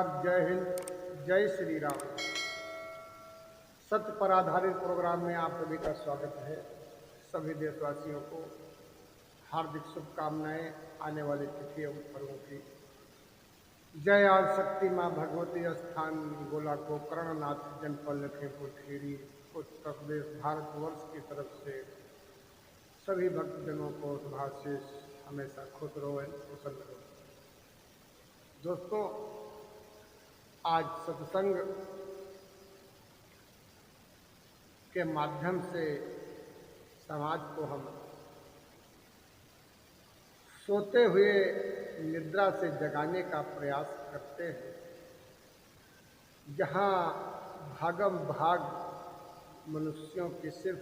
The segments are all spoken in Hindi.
नमस्कार, जय हिंद, जय श्री राम। सत्य पर आधारित प्रोग्राम में आप सभी का स्वागत है। सभी देशवासियों को हार्दिक शुभकामनाएं आने वाली तिथि एवं पर्वों की। जय आज शक्ति माँ भगवती स्थान गोला गोकर्णनाथ जनपद लखीमपुर खीरी उत्तर प्रदेश भारतवर्ष की तरफ से सभी भक्तजनों को शुभाशीष हमेशा खुश रहो कुशल रहो। दोस्तों, आज सत्संग के माध्यम से समाज को हम सोते हुए निद्रा से जगाने का प्रयास करते हैं। जहाँ भागम भाग मनुष्यों की सिर्फ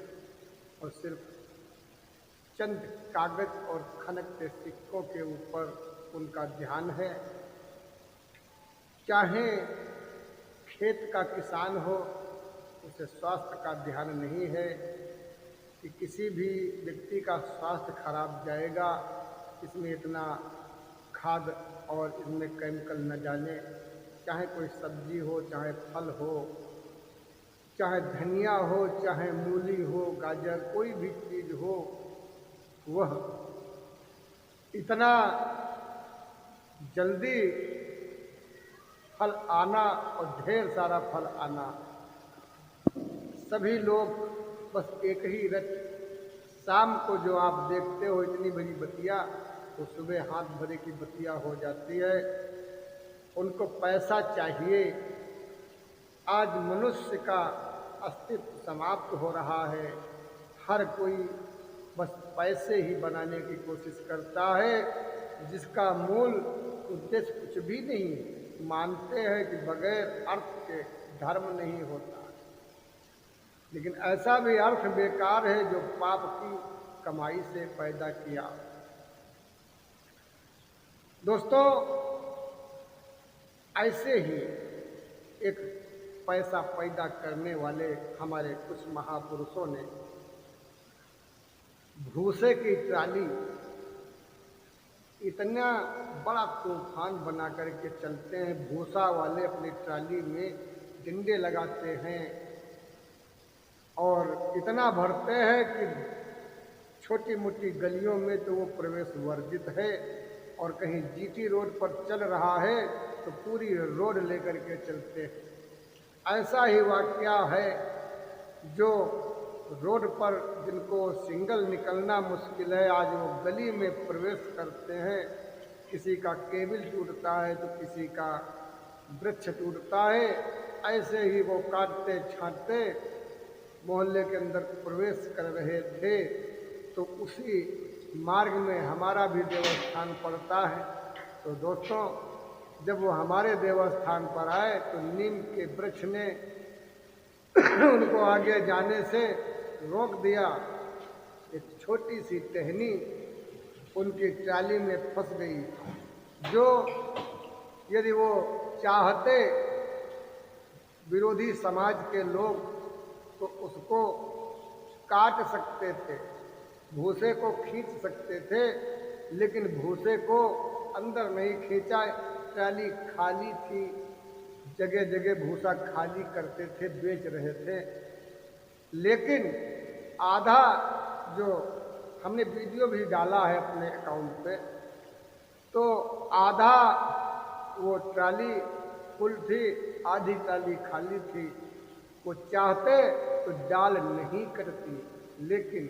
और सिर्फ चंद कागज और खनकते सिक्कों के ऊपर उनका ध्यान है। चाहे खेत का किसान हो, उसे स्वास्थ्य का ध्यान नहीं है कि किसी भी व्यक्ति का स्वास्थ्य खराब जाएगा, इसमें इतना खाद और इसमें केमिकल न डालें। चाहे कोई सब्जी हो, चाहे फल हो, चाहे धनिया हो, चाहे मूली हो, गाजर, कोई भी चीज़ हो, वह इतना जल्दी फल आना और ढेर सारा फल आना, सभी लोग बस एक ही रच, शाम को जो आप देखते हो इतनी बड़ी बतिया, वो सुबह हाथ भरे की बतिया हो जाती है। उनको पैसा चाहिए। आज मनुष्य का अस्तित्व समाप्त हो रहा है। हर कोई बस पैसे ही बनाने की कोशिश करता है, जिसका मूल उद्देश्य कुछ भी नहीं। मानते हैं कि बगैर अर्थ के धर्म नहीं होता, लेकिन ऐसा भी अर्थ बेकार है जो पाप की कमाई से पैदा किया। दोस्तों, ऐसे ही एक पैसा पैदा करने वाले हमारे कुछ महापुरुषों ने भूसे की ट्राली इतना बड़ा तूफान बना करके चलते हैं। भूसा वाले अपनी ट्राली में डंडे लगाते हैं और इतना भरते हैं कि छोटी मोटी गलियों में तो वो प्रवेश वर्जित है, और कहीं जीटी रोड पर चल रहा है तो पूरी रोड लेकर के चलते हैं। ऐसा ही वाकया है जो रोड पर जिनको सिंगल निकलना मुश्किल है, आज वो गली में प्रवेश करते हैं। किसी का केबिल टूटता है तो किसी का वृक्ष टूटता है। ऐसे ही वो काटते छांटते मोहल्ले के अंदर प्रवेश कर रहे थे, तो उसी मार्ग में हमारा भी देवस्थान पड़ता है। तो दोस्तों, जब वो हमारे देवस्थान पर आए तो नीम के वृक्ष ने उनको आगे जाने से रोक दिया। एक छोटी सी टहनी उनकी ट्राली में फंस गई, जो यदि वो चाहते विरोधी समाज के लोग तो उसको काट सकते थे, भूसे को खींच सकते थे, लेकिन भूसे को अंदर नहीं खींचा। ट्राली खाली थी, जगह जगह भूसा खाली करते थे, बेच रहे थे। लेकिन आधा, जो हमने वीडियो भी डाला है अपने अकाउंट पे, तो आधा वो ट्राली फुल थी, आधी ट्राली खाली थी। वो चाहते तो डाल नहीं करती, लेकिन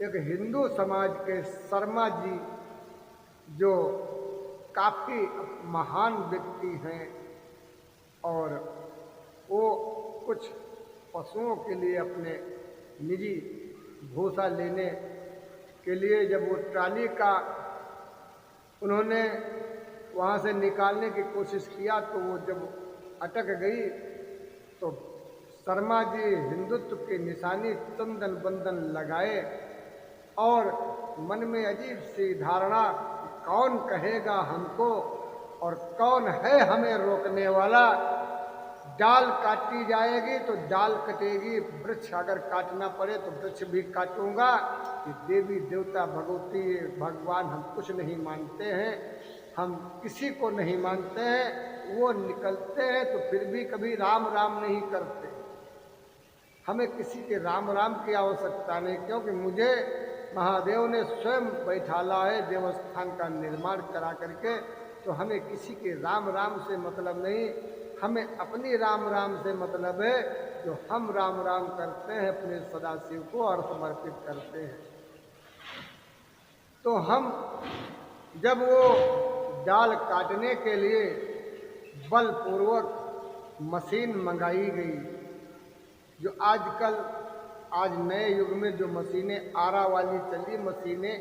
एक हिंदू समाज के शर्मा जी, जो काफ़ी महान व्यक्ति हैं, और वो कुछ पशुओं के लिए अपने निजी भूसा लेने के लिए जब वो ट्राली का उन्होंने वहाँ से निकालने की कोशिश किया, तो वो जब अटक गई तो शर्मा जी हिंदुत्व की निशानी चंदन बंदन लगाए और मन में अजीब सी धारणा, कौन कहेगा हमको और कौन है हमें रोकने वाला। डाल काटी जाएगी तो डाल कटेगी, वृक्ष अगर काटना पड़े तो वृक्ष भी काटूंगा। कि देवी देवता भगवती भगवान हम कुछ नहीं मानते हैं, हम किसी को नहीं मानते हैं। वो निकलते हैं तो फिर भी कभी राम राम नहीं करते। हमें किसी के राम राम की आवश्यकता नहीं, क्योंकि मुझे महादेव ने स्वयं बैठाला है देवस्थान का निर्माण करा करके। तो हमें किसी के राम राम से मतलब नहीं, हमें अपनी राम राम से मतलब है। जो हम राम राम करते हैं अपने सदाशिव को और समर्पित करते हैं। तो हम जब वो डाल काटने के लिए बलपूर्वक मशीन मंगाई गई, जो आजकल आज नए युग में जो मशीनें आरा वाली चली मशीनें,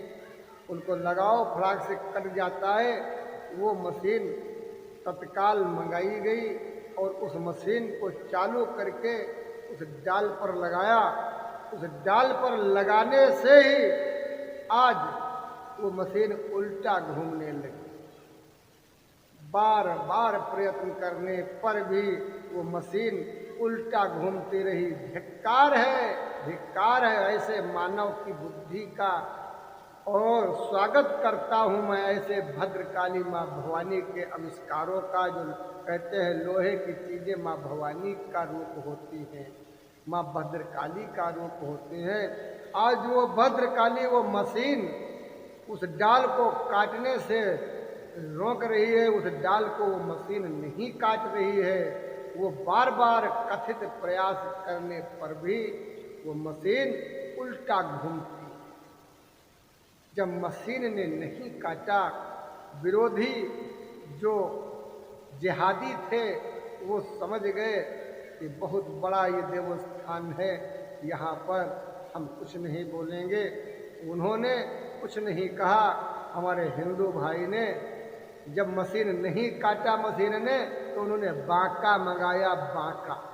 उनको लगाओ फटाक से कट जाता है, वो मशीन तत्काल मंगाई गई और उस मशीन को चालू करके उस डाल पर लगाया। उस डाल पर लगाने से ही आज वो मशीन उल्टा घूमने लगी। बार बार प्रयत्न करने पर भी वो मशीन उल्टा घूमती रही। धिक्कार है ऐसे मानव की बुद्धि का। और स्वागत करता हूँ मैं ऐसे भद्रकाली माँ भवानी के आविष्कारों का। जो कहते हैं लोहे की चीज़ें माँ भवानी का रूप होती हैं, माँ भद्रकाली का रूप होती हैं। आज वो भद्रकाली वो मशीन उस डाल को काटने से रोक रही है, उस डाल को वो मशीन नहीं काट रही है। वो बार बार कथित प्रयास करने पर भी वो मशीन उल्टा घूमती। जब मशीन ने नहीं काटा, विरोधी जो जिहादी थे वो समझ गए कि बहुत बड़ा ये देवस्थान है, यहाँ पर हम कुछ नहीं बोलेंगे। उन्होंने कुछ नहीं कहा। हमारे हिंदू भाई ने जब मशीन नहीं काटा मशीन ने, तो उन्होंने बांका मंगाया। बांका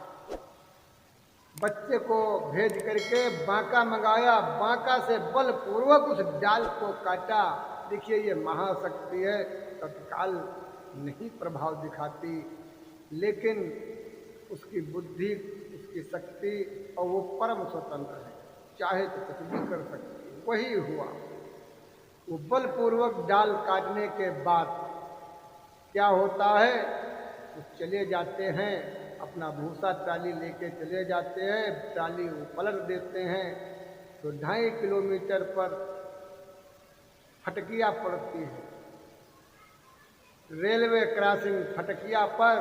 बच्चे को भेज करके बांका मंगाया। बांका से बलपूर्वक उस डाल को काटा। देखिए ये महाशक्ति है, तत्काल नहीं प्रभाव दिखाती, लेकिन उसकी बुद्धि, उसकी शक्ति और वो परम स्वतंत्र है, चाहे तो कुछ भी कर सकती है। वही हुआ। वो बलपूर्वक डाल काटने के बाद क्या होता है, वो चले जाते हैं, अपना भूसा ट्राली लेके चले जाते हैं। ट्राली वो पलट देते हैं तो 2.5 किलोमीटर पर फटकिया पड़ती है। रेलवे क्रॉसिंग फटकिया पर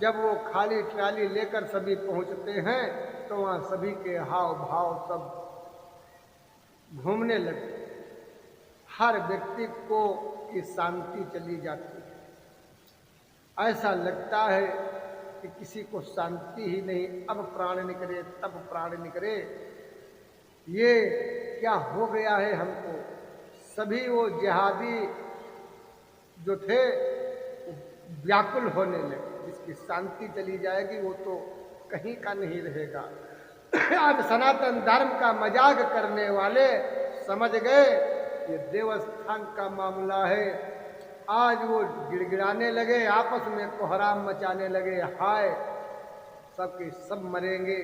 जब वो खाली ट्राली लेकर सभी पहुंचते हैं तो वहाँ सभी के हाव भाव सब घूमने लगते। हर व्यक्ति को की शांति चली जाती है। ऐसा लगता है कि किसी को शांति ही नहीं, अब प्राण निकले तब प्राण निकले। ये क्या हो गया है हमको। सभी वो जिहादी जो थे व्याकुल होने लगे। जिसकी शांति चली जाएगी वो तो कहीं का नहीं रहेगा। आज सनातन धर्म का मजाक करने वाले समझ गए ये देवस्थान का मामला है। आज वो गिड़गिड़ाने लगे, आपस में कोहराम मचाने लगे, हाय सबके सब मरेंगे।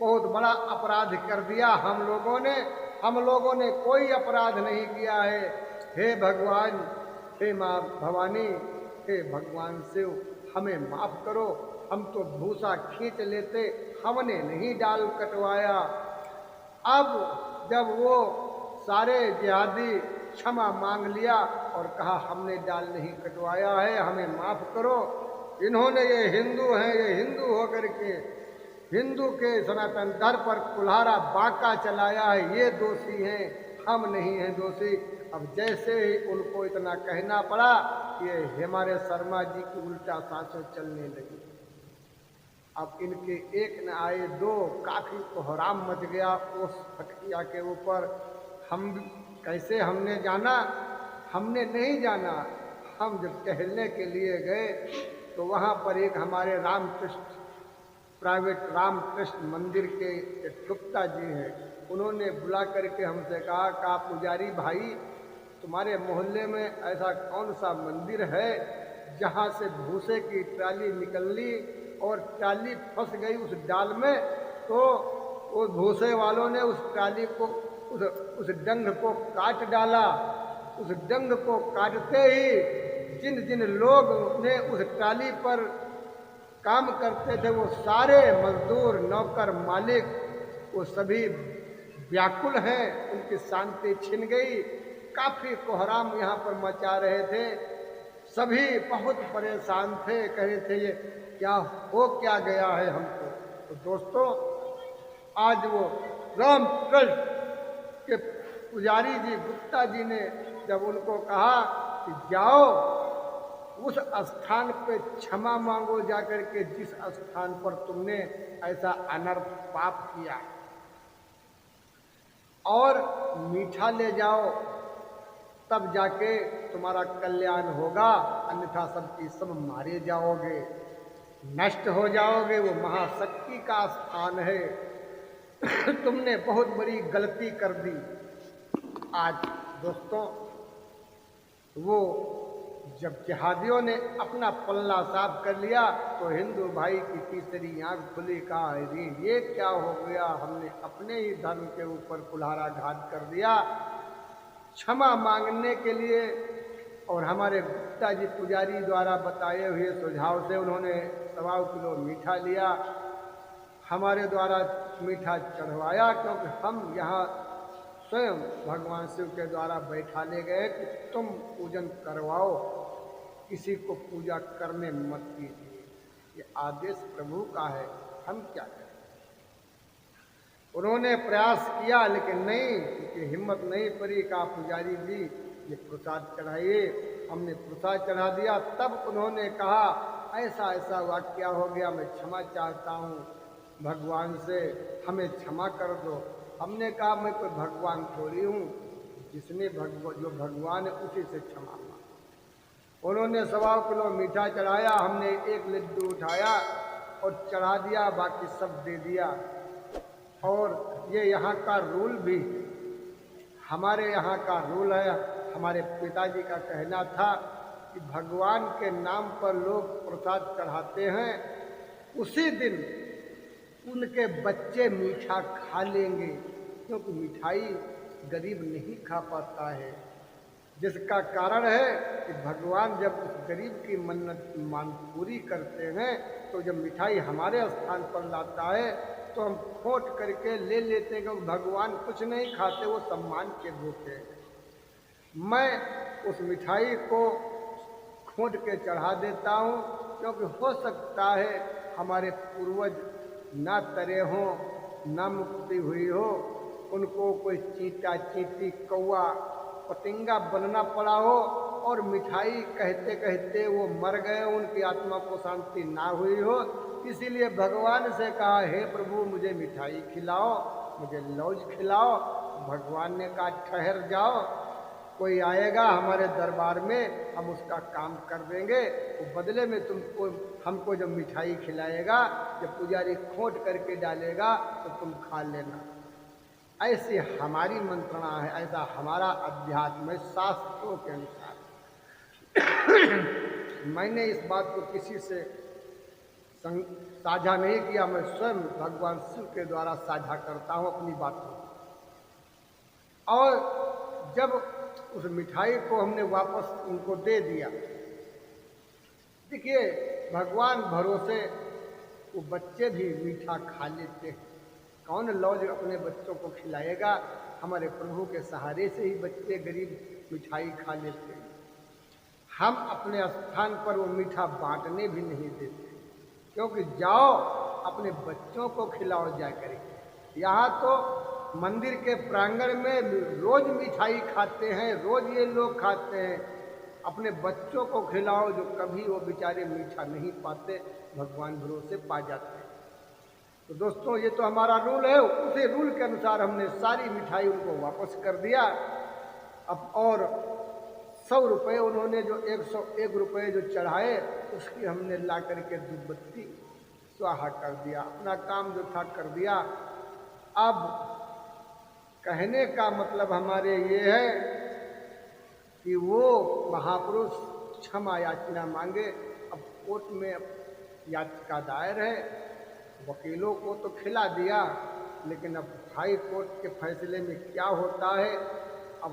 बहुत बड़ा अपराध कर दिया हम लोगों ने कोई अपराध नहीं किया है। हे भगवान, हे माँ भवानी, हे भगवान शिव, हमें माफ करो। हम तो भूसा खींच लेते, हमने नहीं डाल कटवाया। अब जब वो सारे जिहादी क्षमा मांग लिया और कहा हमने डाल नहीं कटवाया है, हमें माफ करो। इन्होंने ये हिंदू हैं, ये हिंदू होकर के हिंदू के सनातन धर्म पर कुल्हाड़ा बांका चलाया है, ये दोषी हैं, हम नहीं हैं दोषी। अब जैसे ही उनको इतना कहना पड़ा, ये हमारे शर्मा जी की उल्टा सांसें चलने लगी। अब इनके एक न आए दो, काफी कोहराम मच गया उस फटकिया के ऊपर। हम कैसे हमने जाना? हमने नहीं जाना। हम जब टहलने के लिए गए तो वहाँ पर एक हमारे रामकृष्ण प्राइवेट रामकृष्ण मंदिर के एक गुप्ता जी हैं, उन्होंने बुला करके हमसे कहा पुजारी भाई, तुम्हारे मोहल्ले में ऐसा कौन सा मंदिर है जहाँ से भूसे की ट्राली निकल ली और ट्राली फंस गई उस डाल में, तो उस भूसे वालों ने उस ट्राली को उस डंग को काट डाला। उस डंग को काटते ही जिन जिन लोग ने उस ट्राली पर काम करते थे वो सारे मजदूर, नौकर, मालिक, वो सभी व्याकुल हैं, उनकी शांति छिन गई। काफी कोहराम यहाँ पर मचा रहे थे, सभी बहुत परेशान थे, कह रहे थे ये क्या हो क्या गया है हमको। तो दोस्तों, आज वो रामकृष्ण के पुजारी जी, गुप्ता जी ने जब उनको कहा कि जाओ उस स्थान पे क्षमा मांगो जाकर के, जिस स्थान पर तुमने ऐसा अनर्थ पाप किया, और मीठा ले जाओ, तब जाके तुम्हारा कल्याण होगा, अन्यथा सबकी सब मारे जाओगे, नष्ट हो जाओगे। वो महाशक्ति का स्थान है। तुमने बहुत बड़ी गलती कर दी। आज दोस्तों, वो जब जिहादियों ने अपना पल्ला साफ कर लिया तो हिंदू भाई की तीसरी आंख खुली। कहा अरे ये क्या हो गया, हमने अपने ही धर्म के ऊपर कुल्हाड़ा घात कर दिया। क्षमा मांगने के लिए और हमारे गुप्ता जी पुजारी द्वारा बताए हुए सुझाव से उन्होंने 1.25 किलो मीठा लिया, हमारे द्वारा मीठा चढ़वाया, क्योंकि हम यहाँ स्वयं भगवान शिव के द्वारा बैठा ले गए कि तुम पूजन करवाओ, किसी को पूजा करने मत कीजिए, ये आदेश प्रभु का है, हम क्या करें। उन्होंने प्रयास किया लेकिन नहीं, क्योंकि हिम्मत नहीं पड़ी। कहा पुजारी जी ये प्रसाद चढ़ाइए। हमने प्रसाद चढ़ा दिया। तब उन्होंने कहा ऐसा ऐसा वाक्य हो गया, मैं क्षमा चाहता हूँ भगवान से, हमें क्षमा कर दो। हमने कहा मैं कोई भगवान थोड़ी हूँ, जिसने जो भगवान है उसी से क्षमा मांगा। उन्होंने 1.25 किलो मीठा चढ़ाया, हमने 1 लड्डू उठाया और चढ़ा दिया, बाकी सब दे दिया। और ये यहाँ का रूल भी, हमारे यहाँ का रूल है, हमारे पिताजी का कहना था कि भगवान के नाम पर लोग प्रसाद चढ़ाते हैं, उसी दिन उनके बच्चे मीठा खा लेंगे, क्योंकि मिठाई गरीब नहीं खा पाता है। जिसका कारण है कि भगवान जब उस गरीब की मन्नत मान पूरी करते हैं तो जब मिठाई हमारे स्थान पर लाता है तो हम खोट करके ले लेते हैं, क्योंकि भगवान कुछ नहीं खाते, वो सम्मान के भूखे हैं। मैं उस मिठाई को खोट के चढ़ा देता हूँ, क्योंकि हो सकता है हमारे पूर्वज ना तरे हों, ना मुक्ति हुई हो, उनको कोई चींटा, चींटी, कौवा, पतिंगा बनना पड़ा हो और मिठाई कहते कहते वो मर गए, उनकी आत्मा को शांति ना हुई हो। इसीलिए भगवान से कहा हे प्रभु मुझे मिठाई खिलाओ, मुझे लौज खिलाओ। भगवान ने कहा ठहर जाओ, कोई आएगा हमारे दरबार में, हम उसका काम कर देंगे, तो बदले में तुमको हमको जब मिठाई खिलाएगा, जब पुजारी खोट करके डालेगा तो तुम खा लेना। ऐसी हमारी मंत्रणा है, ऐसा हमारा अध्यात्म है शास्त्रों के अनुसार। मैंने इस बात को किसी से साझा नहीं किया, मैं स्वयं भगवान शिव के द्वारा साझा करता हूँ अपनी बातों। और जब उस मिठाई को हमने वापस उनको दे दिया, देखिए भगवान भरोसे वो बच्चे भी मीठा खा लेते हैं। कौन लौज अपने बच्चों को खिलाएगा? हमारे प्रभु के सहारे से ही बच्चे गरीब मिठाई खा लेते हैं। हम अपने स्थान पर वो मीठा बांटने भी नहीं देते, क्योंकि जाओ अपने बच्चों को खिलाओ जाकर। यहाँ तो मंदिर के प्रांगण में रोज मिठाई खाते हैं, रोज ये लोग खाते हैं। अपने बच्चों को खिलाओ जो कभी वो बेचारे मीठा नहीं पाते, भगवान भरोसे पा जाते हैं। तो दोस्तों ये तो हमारा रूल है, उसी रूल के अनुसार हमने सारी मिठाई उनको वापस कर दिया। अब और 100 रुपये उन्होंने जो 101 रुपये जो चढ़ाए, उसकी हमने ला करके धूपबत्ती स्वाहा कर दिया, अपना काम जो था कर दिया। अब कहने का मतलब हमारे ये है कि वो महापुरुष क्षमा याचना मांगे। अब कोर्ट में याचिका दायर है, वकीलों को तो खिला दिया, लेकिन अब हाई कोर्ट के फैसले में क्या होता है, अब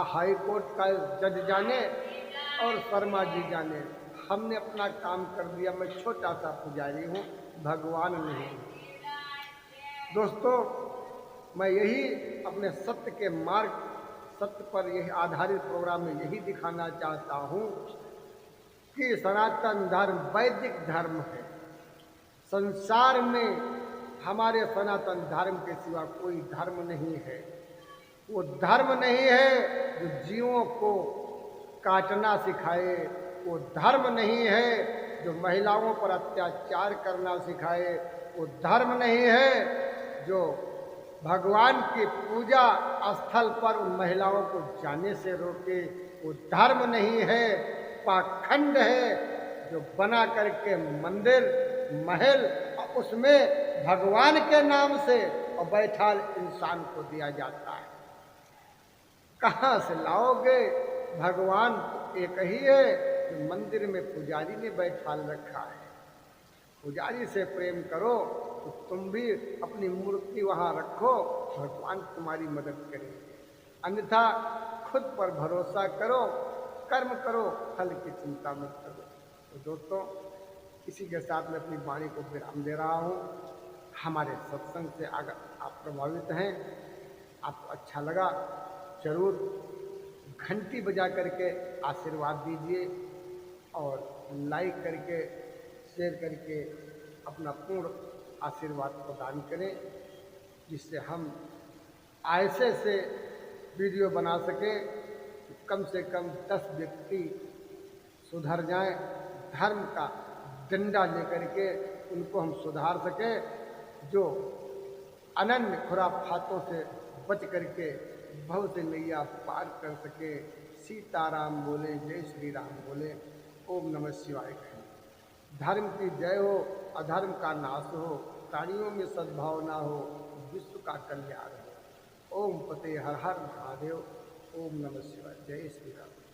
हाई कोर्ट का जज जाने। और शर्मा जी जाने। हमने अपना काम कर दिया, मैं छोटा सा पुजारी हूँ, भगवान नहीं। दोस्तों, मैं यही अपने सत्य के मार्ग, सत्य पर यही आधारित प्रोग्राम में यही दिखाना चाहता हूँ कि सनातन धर्म वैदिक धर्म है। संसार में हमारे सनातन धर्म के सिवा कोई धर्म नहीं है। वो धर्म नहीं है जो जीवों को काटना सिखाए, वो धर्म नहीं है जो महिलाओं पर अत्याचार करना सिखाए, वो धर्म नहीं है जो भगवान की पूजा स्थल पर उन महिलाओं को जाने से रोके, वो धर्म नहीं है, पाखंड है जो बना करके मंदिर महल और उसमें भगवान के नाम से और बैठाल इंसान को दिया जाता है। कहाँ से लाओगे? भगवान तो एक ही है जो मंदिर में पुजारी ने बैठाल रखा है। पुजारी से प्रेम करो तो तुम भी अपनी मूर्ति वहाँ रखो, भगवान तुम्हारी मदद करेंगे। अन्यथा खुद पर भरोसा करो, कर्म करो, फल की चिंता मत करो। तो दोस्तों, इसी के साथ मैं अपनी वाणी को विराम दे रहा हूँ। हमारे सत्संग से अगर आप प्रभावित हैं, आपको अच्छा लगा, जरूर घंटी बजा करके आशीर्वाद दीजिए और लाइक करके शेयर करके अपना पूर्ण आशीर्वाद प्रदान करें, जिससे हम ऐसे से वीडियो बना सकें कम से कम 10 व्यक्ति सुधर जाएं, धर्म का डंडा लेकर के उनको हम सुधार सकें, जो अनन्य खुराफातों से बच करके भव से नैया पार कर सके। सीताराम बोले, जय श्री राम बोले, ओम नमः शिवाय कहें। धर्म की जय हो, अधर्म का नाश हो, प्राणियों में सद्भावना हो, विश्व का कल्याण हो। ओम पते हर हर महादेव। ओम नमः शिवाय। जय श्री राम।